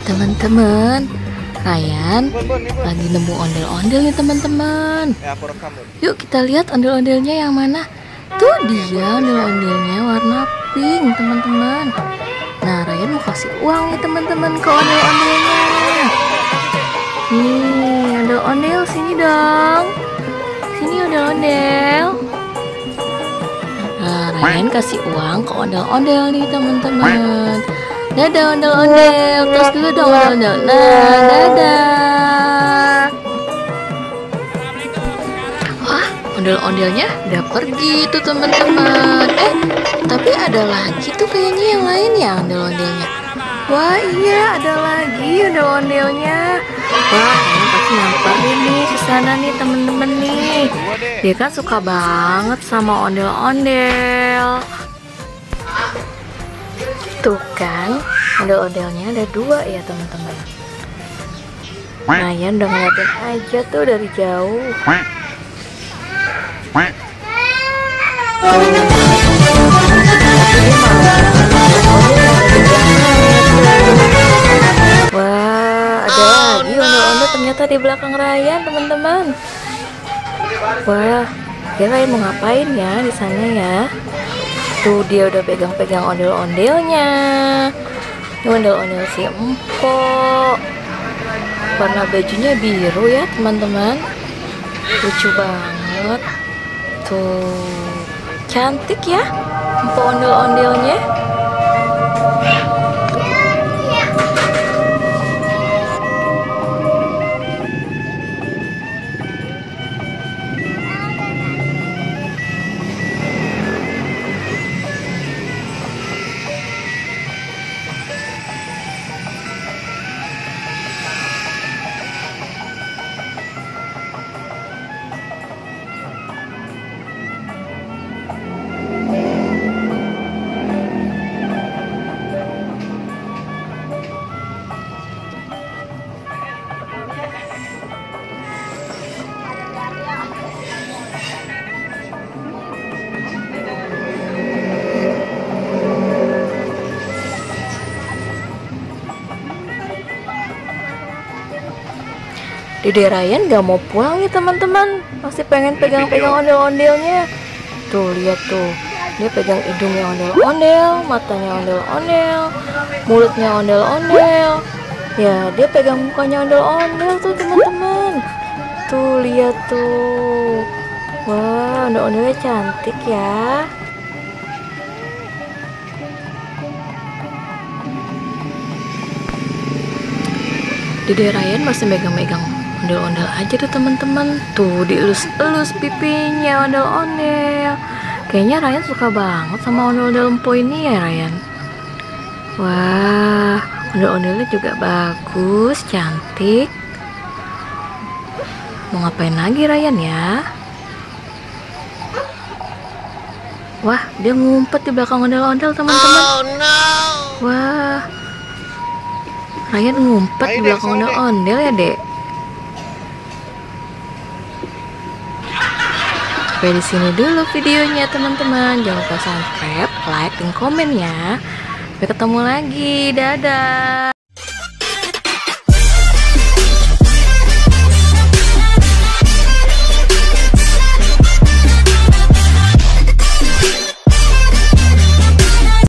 Teman-teman, Ryan lagi nemu ondel-ondel nih teman-teman. Yuk kita lihat ondel-ondelnya yang mana. Tuh dia ondel-ondelnya warna pink teman-teman. Nah Ryan mau kasih uang nih teman-teman ke ondel-ondelnya. Nih ondel-ondel sini dong. Sini ondel-ondel. Nah Ryan kasih uang ke ondel-ondel nih teman-teman. Dadah ondel-ondel, terus dulu dong ondel-ondel. Nah, dadah. Wah, ondel-ondelnya udah pergi tuh teman-teman. Tapi ada lagi tuh kayaknya yang lain ya ondel-ondelnya. Wah iya, ada lagi ondel-ondelnya. Wah, kayaknya pasti nyamperin nih ke sana nih teman-teman nih. Dia kan suka banget sama ondel-ondel. Tuh kan, ondel-ondelnya ada 2 ya teman-teman. Ryan udah ngeliatin aja tuh dari jauh. Wah, ada lagi ondel-ondel ternyata di belakang Ryan teman-teman. Wah, dia Ryan mau ngapain ya di sana ya? Tuh dia udah pegang-pegang ondel-ondelnya. Ini ondel-ondel si empok. Warna bajunya biru ya teman-teman. Lucu banget. Tuh cantik ya empok ondel-ondelnya. Dede Ryan gak mau pulang nih teman-teman, masih pengen pegang-pegang ondel-ondelnya. Tuh lihat tuh, dia pegang hidungnya ondel-ondel, matanya ondel-ondel, mulutnya ondel-ondel. Ya dia pegang mukanya ondel-ondel tuh teman-teman. Tuh lihat tuh, wah ondel-ondelnya cantik ya. Dede Ryan masih megang-megang ondel-ondel aja tuh teman-teman. Tuh dielus-elus pipinya ondel-ondel. Kayaknya Ryan suka banget sama ondel-ondel empo ini ya Ryan. Wah, ondel-ondelnya juga bagus, cantik. Mau ngapain lagi Ryan ya? Wah, dia ngumpet di belakang ondel-ondel teman-teman. Oh no. Wah, Ryan ngumpet di belakang ondel-ondel ya dek. Sampai di sini dulu videonya teman-teman. Jangan lupa subscribe, like, dan komen ya. Sampai ketemu lagi. Dadah.